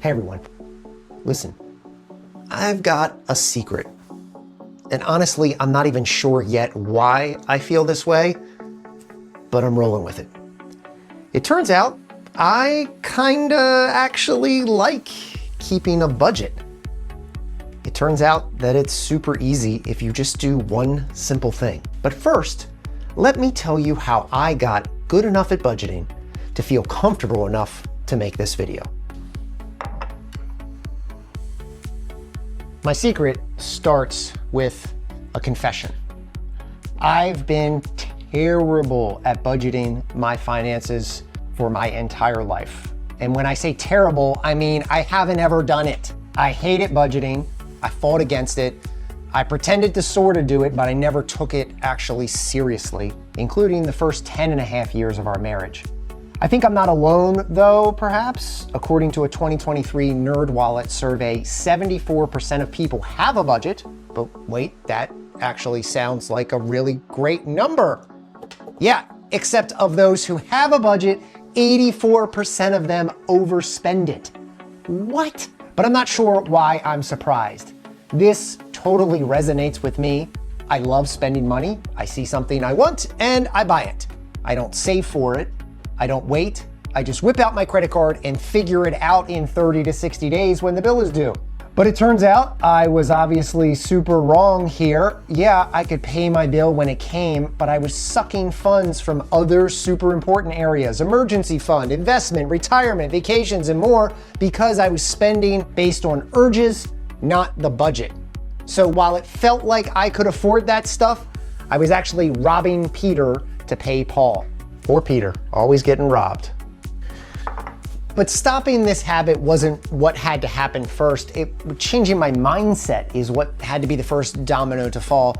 Hey everyone, listen, I've got a secret. And honestly, I'm not even sure yet why I feel this way, but I'm rolling with it. It turns out I kinda actually like keeping a budget. It turns out that it's super easy if you just do one simple thing. But first, let me tell you how I got good enough at budgeting to feel comfortable enough to make this video. My secret starts with a confession. I've been terrible at budgeting my finances for my entire life. And when I say terrible, I mean I haven't ever done it. I hated budgeting. I fought against it. I pretended to sort of do it, but I never took it actually seriously, including the first 10.5 years of our marriage. I think I'm not alone though, perhaps. According to a 2023 NerdWallet survey, 74% of people have a budget, but wait, that actually sounds like a really great number. Yeah, except of those who have a budget, 84% of them overspend it. What? But I'm not sure why I'm surprised. This totally resonates with me. I love spending money. I see something I want and I buy it. I don't save for it. I don't wait. I just whip out my credit card and figure it out in 30 to 60 days when the bill is due. But it turns out I was obviously super wrong here. Yeah, I could pay my bill when it came, but I was sucking funds from other super important areas, emergency fund, investment, retirement, vacations, and more, because I was spending based on urges, not the budget. So while it felt like I could afford that stuff, I was actually robbing Peter to pay Paul. Or Peter, always getting robbed. But stopping this habit wasn't what had to happen first. Changing my mindset is what had to be the first domino to fall.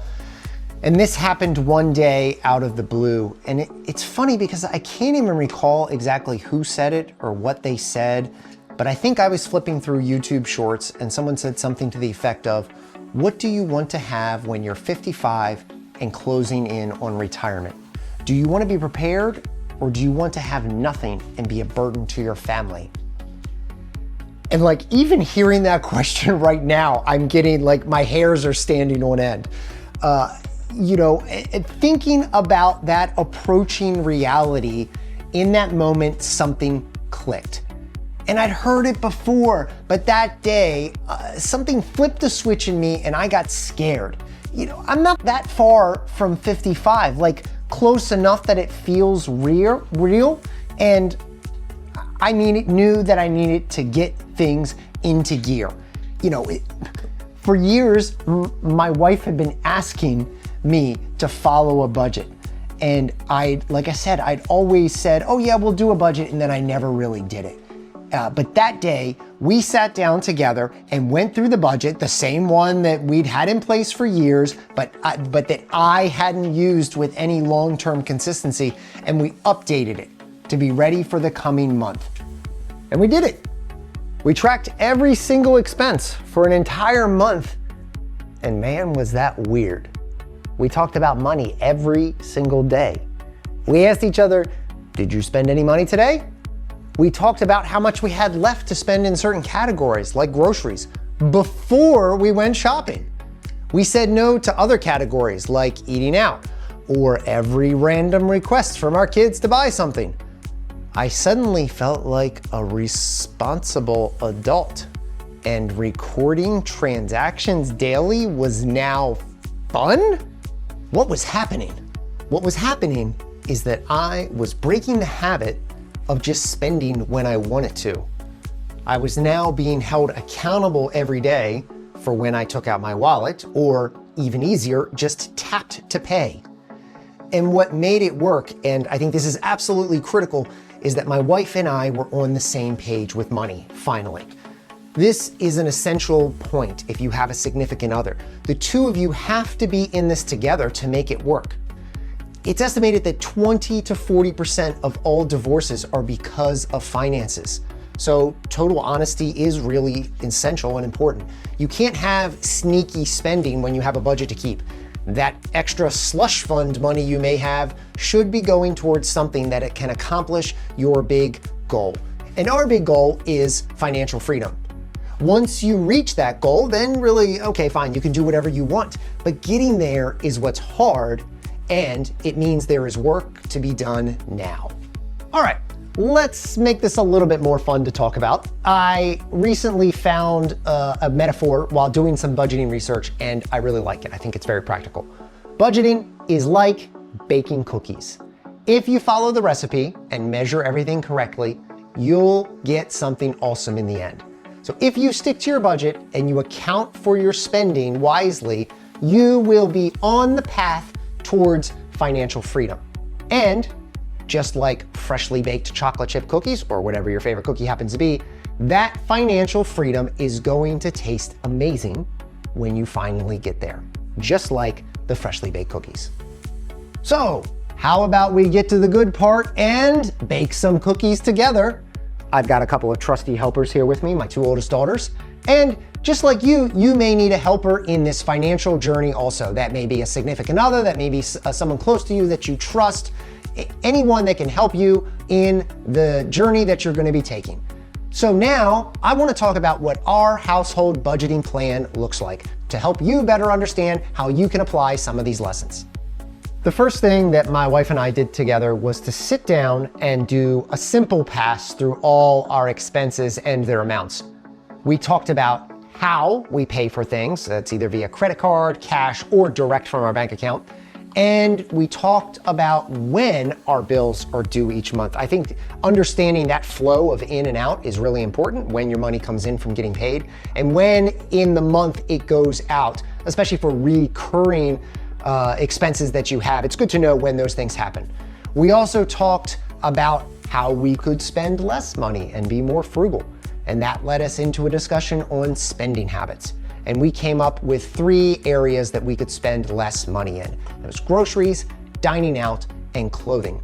And this happened one day out of the blue. And it's funny because I can't even recall exactly who said it or what they said, but I think I was flipping through YouTube Shorts and someone said something to the effect of, what do you want to have when you're 55 and closing in on retirement? Do you want to be prepared, or do you want to have nothing and be a burden to your family? And like, even hearing that question right now, I'm getting like, my hairs are standing on end. Thinking about that approaching reality, in that moment, something clicked. And I'd heard it before, but that day, something flipped a switch in me and I got scared. I'm not that far from 55, like close enough that it feels real. And I knew that I needed to get things into gear. For years, my wife had been asking me to follow a budget. And like I said, I'd always said, oh yeah, we'll do a budget. And then I never really did it. But that day, we sat down together and went through the budget, the same one that we'd had in place for years, but that I hadn't used with any long-term consistency, and we updated it to be ready for the coming month. And we did it. We tracked every single expense for an entire month, and man, was that weird. We talked about money every single day. We asked each other, did you spend any money today? We talked about how much we had left to spend in certain categories, like groceries, before we went shopping. We said no to other categories, like eating out, or every random request from our kids to buy something. I suddenly felt like a responsible adult, and recording transactions daily was now fun? What was happening? What was happening is that I was breaking the habit of just spending when I wanted to. I was now being held accountable every day for when I took out my wallet, or even easier, just tapped to pay. And what made it work, and I think this is absolutely critical, is that my wife and I were on the same page with money, finally. This is an essential point if you have a significant other. The two of you have to be in this together to make it work. It's estimated that 20 to 40% of all divorces are because of finances. So total honesty is really essential and important. You can't have sneaky spending when you have a budget to keep. That extra slush fund money you may have should be going towards something that it can accomplish your big goal. And our big goal is financial freedom. Once you reach that goal, then really, okay, fine, you can do whatever you want. But getting there is what's hard, and it means there is work to be done now. All right, let's make this a little bit more fun to talk about. I recently found a metaphor while doing some budgeting research, and I really like it. I think it's very practical. Budgeting is like baking cookies. If you follow the recipe and measure everything correctly, you'll get something awesome in the end. So if you stick to your budget and you account for your spending wisely, you will be on the path towards financial freedom. And just like freshly baked chocolate chip cookies, or whatever your favorite cookie happens to be, that financial freedom is going to taste amazing when you finally get there, just like the freshly baked cookies. So how about we get to the good part and bake some cookies together? I've got a couple of trusty helpers here with me, my two oldest daughters. And just like you may need a helper in this financial journey also. That may be a significant other, that may be someone close to you that you trust, anyone that can help you in the journey that you're gonna be taking. So now I wanna talk about what our household budgeting plan looks like to help you better understand how you can apply some of these lessons. The first thing that my wife and I did together was to sit down and do a simple pass through all our expenses and their amounts. We talked about how we pay for things. That's either via credit card, cash, or direct from our bank account. And we talked about when our bills are due each month. I think understanding that flow of in and out is really important, when your money comes in from getting paid and when in the month it goes out, especially for recurring expenses that you have. It's good to know when those things happen. We also talked about how we could spend less money and be more frugal. And that led us into a discussion on spending habits. And we came up with 3 areas that we could spend less money in. It was groceries, dining out, and clothing.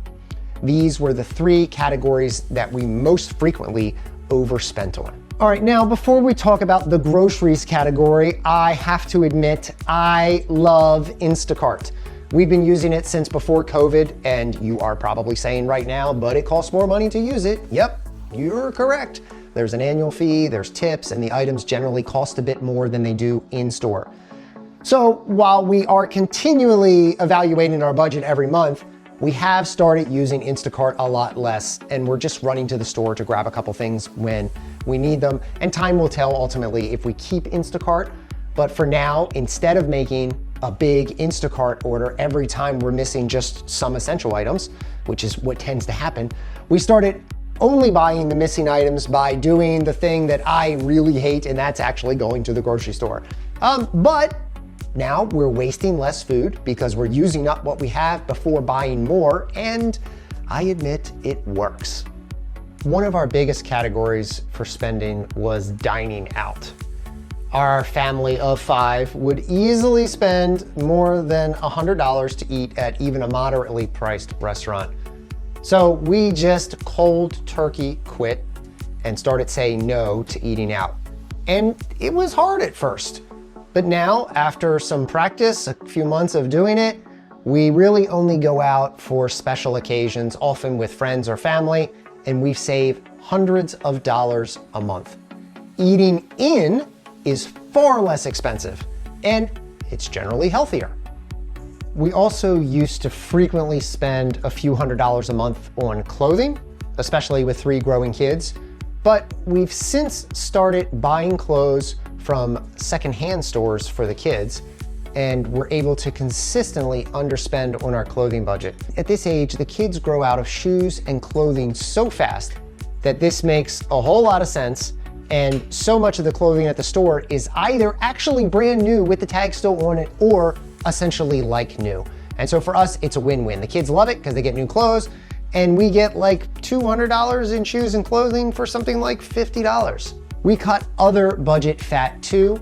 These were the 3 categories that we most frequently overspent on. All right, now before we talk about the groceries category, I have to admit, I love Instacart. We've been using it since before COVID, and you are probably saying right now, but it costs more money to use it. Yep, you're correct. There's an annual fee, there's tips, and the items generally cost a bit more than they do in store. So while we are continually evaluating our budget every month, we have started using Instacart a lot less, and we're just running to the store to grab a couple things when we need them. And time will tell ultimately if we keep Instacart. But for now, instead of making a big Instacart order every time we're missing just some essential items, which is what tends to happen, we started only buying the missing items by doing the thing that I really hate, and that's actually going to the grocery store. But now we're wasting less food because we're using up what we have before buying more, and I admit it works. One of our biggest categories for spending was dining out. Our family of 5 would easily spend more than $100 to eat at even a moderately priced restaurant. So we just cold turkey quit and started saying no to eating out. And it was hard at first. But now, after some practice, a few months of doing it, we really only go out for special occasions, often with friends or family, and we save hundreds of dollars a month. Eating in is far less expensive, and it's generally healthier. We also used to frequently spend a few $100s a month on clothing, especially with 3 growing kids, but we've since started buying clothes from secondhand stores for the kids, and we're able to consistently underspend on our clothing budget. At this age, the kids grow out of shoes and clothing so fast that this makes a whole lot of sense, and so much of the clothing at the store is either actually brand new with the tag still on it or essentially like new. And so for us, it's a win-win. The kids love it because they get new clothes, and we get like $200 in shoes and clothing for something like $50. We cut other budget fat too.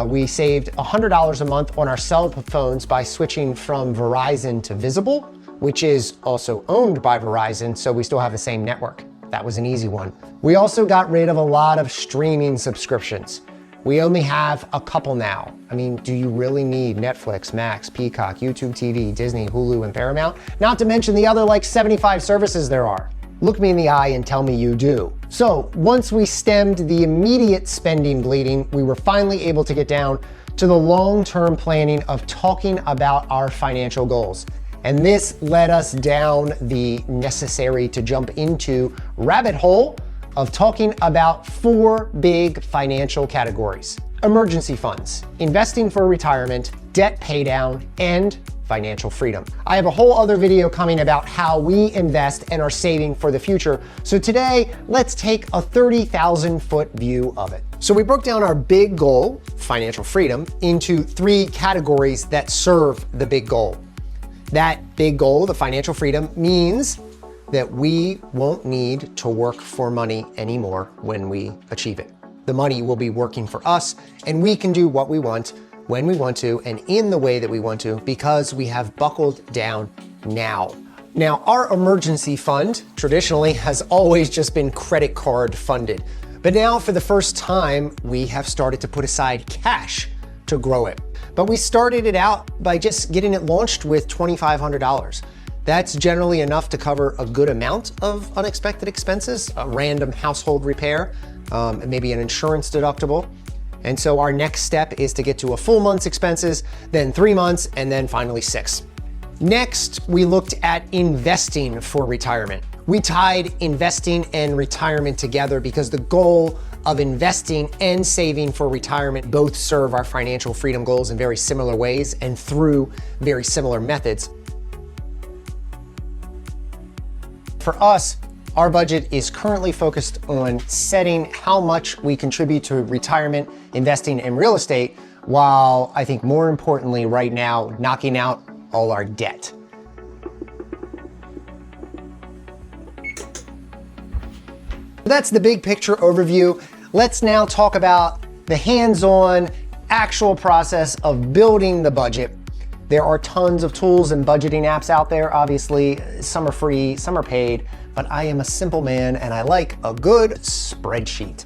We saved $100 a month on our cell phones by switching from Verizon to Visible, which is also owned by Verizon, so we still have the same network. That was an easy one. We also got rid of a lot of streaming subscriptions. We only have a couple now. I mean, do you really need Netflix, Max, Peacock, YouTube TV, Disney, Hulu, and Paramount? Not to mention the other like 75 services there are. Look me in the eye and tell me you do. So once we stemmed the immediate spending bleeding, we were finally able to get down to the long-term planning of talking about our financial goals. And this led us down the necessary to jump into rabbit hole of talking about 4 big financial categories: emergency funds, investing for retirement, debt paydown, and financial freedom. I have a whole other video coming about how we invest and are saving for the future. So today, let's take a 30,000-foot view of it. So we broke down our big goal, financial freedom, into 3 categories that serve the big goal. That big goal, the financial freedom, means that we won't need to work for money anymore when we achieve it. The money will be working for us, and we can do what we want, when we want to, and in the way that we want to, because we have buckled down now. Now, our emergency fund traditionally has always just been credit card funded, but now for the first time, we have started to put aside cash to grow it. But we started it out by just getting it launched with $2,500. That's generally enough to cover a good amount of unexpected expenses, a random household repair, maybe an insurance deductible. And so our next step is to get to a full month's expenses, then 3 months, and then finally 6. Next, we looked at investing for retirement. We tied investing and retirement together because the goal of investing and saving for retirement both serve our financial freedom goals in very similar ways and through very similar methods. For us, our budget is currently focused on setting how much we contribute to retirement, investing, and real estate, while I think more importantly right now, knocking out all our debt. That's the big picture overview. Let's now talk about the hands-on, actual process of building the budget. There are tons of tools and budgeting apps out there. Obviously, some are free, some are paid, but I am a simple man and I like a good spreadsheet.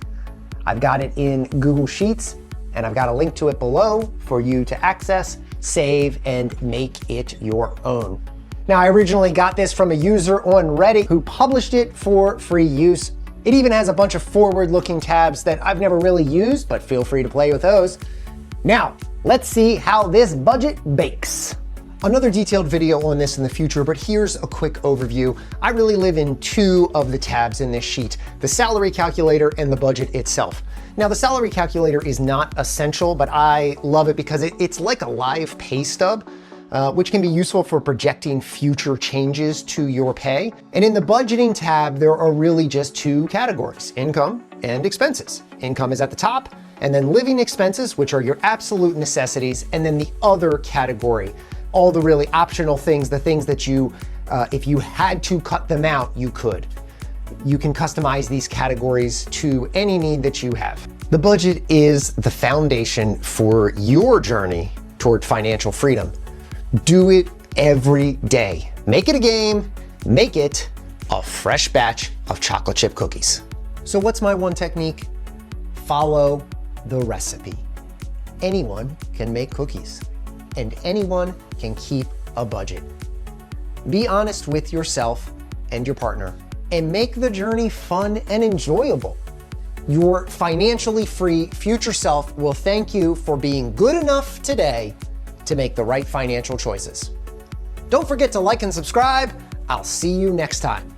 I've got it in Google Sheets and I've got a link to it below for you to access, save, and make it your own. Now, I originally got this from a user on Reddit who published it for free use. It even has a bunch of forward-looking tabs that I've never really used, but feel free to play with those. Now, let's see how this budget bakes. Another detailed video on this in the future, but here's a quick overview. I really live in 2 of the tabs in this sheet, the salary calculator and the budget itself. Now, the salary calculator is not essential, but I love it because it's like a live pay stub, which can be useful for projecting future changes to your pay. And in the budgeting tab, there are really just 2 categories, income and expenses. Income is at the top, and then living expenses, which are your absolute necessities, and then the other category, all the really optional things, the things that you, if you had to cut them out, you could. You can customize these categories to any need that you have. The budget is the foundation for your journey toward financial freedom. Do it every day. Make it a game, make it a fresh batch of chocolate chip cookies. So what's my one technique? Follow the recipe. Anyone can make cookies, and anyone can keep a budget. Be honest with yourself and your partner, and make the journey fun and enjoyable. Your financially free future self will thank you for being good enough today to make the right financial choices. Don't forget to like and subscribe. I'll see you next time.